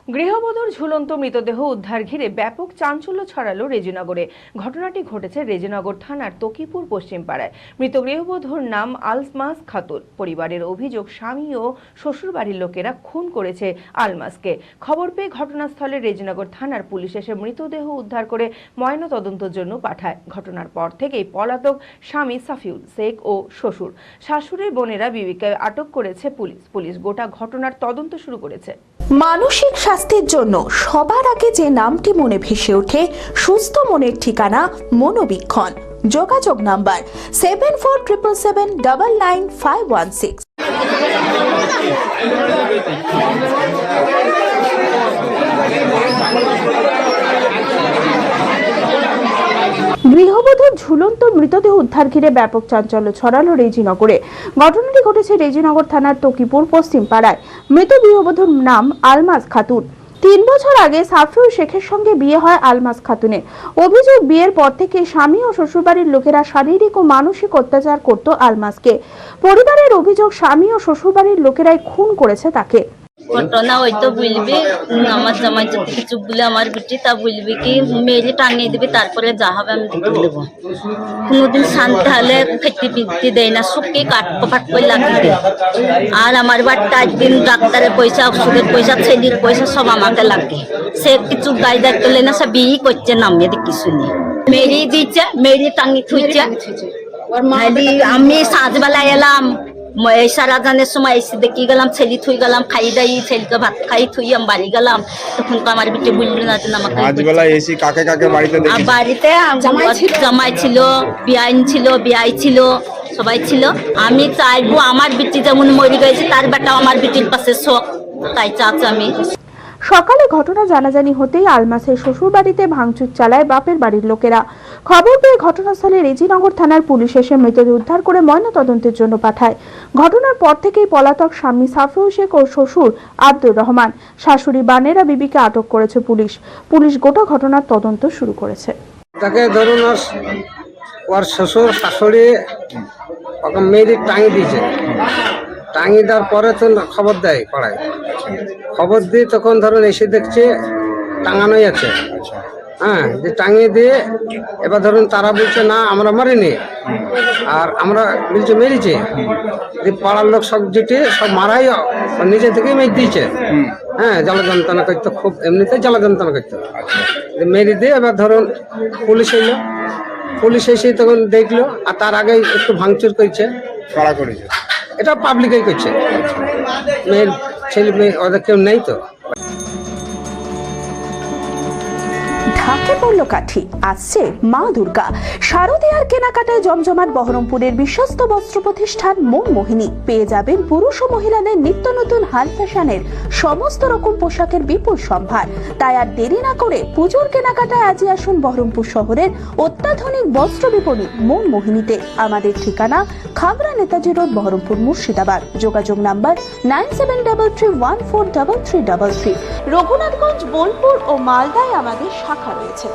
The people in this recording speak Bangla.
গৃহবধূর ঝুলন্ত মৃতদেহ উদ্ধার ঘিরে ব্যাপক চাঞ্চল্য ছড়ালো রেজিনগরে। ঘটনাটি ঘটেছে রেজিনগর থানার তকিপুর পশ্চিম পাড়ায়। মৃত গৃহবধূর নাম আলমাস খাতুন। পরিবারের অভিযোগ, স্বামী ও শ্বশুরবাড়ির লোকেরা খুন করেছে আলমাসকে। খবর পেয়ে ঘটনাস্থলে রেজিনগর থানার পুলিশ এসে মৃতদেহ উদ্ধার করে ময়নাতদন্তের জন্য পাঠায়। ঘটনার পর থেকেই পলাতক স্বামী সাফিউল শেখ ও শ্বশুর শাশুড়ির বোনেরা বিবিকে আটক করেছে পুলিশ গোটা ঘটনার তদন্ত শুরু করেছে। মানসিক স্বাস্থ্যের জন্য সবার আগে যে নামটি মনে ভেসে ওঠে, সুস্থ মনের ঠিকানা মনোবীক্ষণ। যোগাযোগ নাম্বার 7477799516। গৃহবধূর ঝুলন্ত মৃতদেহ উদ্ধার ঘিরে ব্যাপক চাঞ্চল্য ছড়ালো রেজিনগরে। ঘটনাটি ঘটেছে রেজিনগর থানার তকিপুর পশ্চিম পাড়ায়। মৃত গৃহবধূর নাম আলমাস খাতুন। 3 বছর আগে সাফিউল শেখের সঙ্গে বিয়ে হয় আলমাস খাতুনের। অভিযোগ, বিয়ের পর থেকে স্বামী ও শ্বশুরবাড়ির লোকেরা শারীরিক ও মানসিক অত্যাচার করত আলমাসকে। পরিবারের অভিযোগ, স্বামী ও শ্বশুরবাড়ির লোকেরাই খুন করেছে তাকে। ঘটনা হয়তো বলবি আমার জামাই যদি কিছু বলে আমার বেটি তা বলবি কি মেরে টাঙিয়ে দিবি, তারপরে যা হবে আমি দেখে দেবো। কোনোদিন শান্তি হলে খেতে পিতে দেয় না, শুকিয়ে কাঠ করে লাগিয়ে দেয়। আর আমার বাড়িতে একদিন ডাক্তারের পয়সা, ওষুধের পয়সা, ছেলের পয়সা সব আমাকে লাগে। সে কিছু গায়ে দায়িত্ব লে না, সে বিয়ে করছে নামিয়ে দেখি শুনি মেরে দিচ্ছে, মেরে টাঙিয়ে থুইছে। আমি সাঁঝবেলায় এলাম, সারা জানের সময় এসে দেখি গেলাম, ছেলে থুই গেলাম, খাই দাই ছেলেকে ভাত খাই থুই আমি বাড়ি গেলাম। তখন তো আমার বেটি বুঝলো না যে আমাকে বাড়িতে জামাই ছিল, বিয়াইন ছিল, বিয়াই ছিল, সবাই ছিল। আমি চাইবো আমার বেটি যেমন মরে গেছে তার বেটা আমার বেটির পাশে শোক, তাই চাচ্ছি আমি। সকালে ঘটনা জানাজানি হতেই আলমাসের শ্বশুর বাড়িতে ভাঙচুর চালায় বাপের বাড়ির লোকেরা। খবর পেয়ে ঘটনাস্থলে রেজিনগর থানার পুলিশ এসে মৃতদেহ উদ্ধার করে ময়নাতদন্তের জন্য পাঠায়। ঘটনার পর থেকেই পলাতক স্বামী সাফিউল শেখ ও শ্বশুর আব্দুর রহমান, শাশুড়ি বানেরা বিবিকে আটক করেছে পুলিশ গোটা ঘটনার তদন্ত শুরু করেছে। তাকে ধরুন ওর শ্বশুর শাশুড়ি ওকে মেরে টাঙিয়ে দিয়েছে। টাঙিয়ে দেওয়ার পরে তো খবর দেয় পাড়ায়, খবর দিয়ে তখন ধরুন এসে দেখছে টাঙানোই আছে। হ্যাঁ, যে টাঙিয়ে দিয়ে এবার ধরুন তারা বলছে না আমরা মারিনি, আর আমরা বলছে মেরেছে। পাড়ার লোক সব জেটে সব মারাই নিজে থেকেই মেরে দিয়েছে। হ্যাঁ, জ্বালা যন্ত্রণা করতো, খুব এমনিতেই জ্বালা যন্ত্রণা করতো। মেরে দিয়ে এবার ধরুন পুলিশ এলো, পুলিশ এসে তখন দেখলো, আর তার আগে একটু ভাঙচুর করেছে। এটা পাবলিকই করছে, মেয়ের ছেলে মেয়ে ওদের কেউ নেই তো। ঢাকে পড়ল কাঠি, আসছে মা দুর্গা। শারদীয়ার কেনাকাটায় জমজমাট বহরমপুরের বিশ্বস্ত বস্ত্র প্রতিষ্ঠান মন মোহিনী। পেয়ে যাবেন পুরুষ ও মহিলাদের নিত্য নতুন হাই ফ্যাশনের সমস্ত রকম পোশাকের বিপুল সম্ভার। তাই আর দেরি না করে পুজোর কেনাকাটায় আজই আসুন বহরমপুর শহরের অত্যাধুনিক বস্ত্র বিপণী মন মোহিনীতে। আমাদের ঠিকানা খাগড়া নেতাজি রোড, বহরমপুর, মুর্শিদাবাদ। যোগাযোগ নাম্বার 9733143333। রঘুনাথগঞ্জ, বোলপুর ও মালদায় আমাদের শাখা রয়েছে।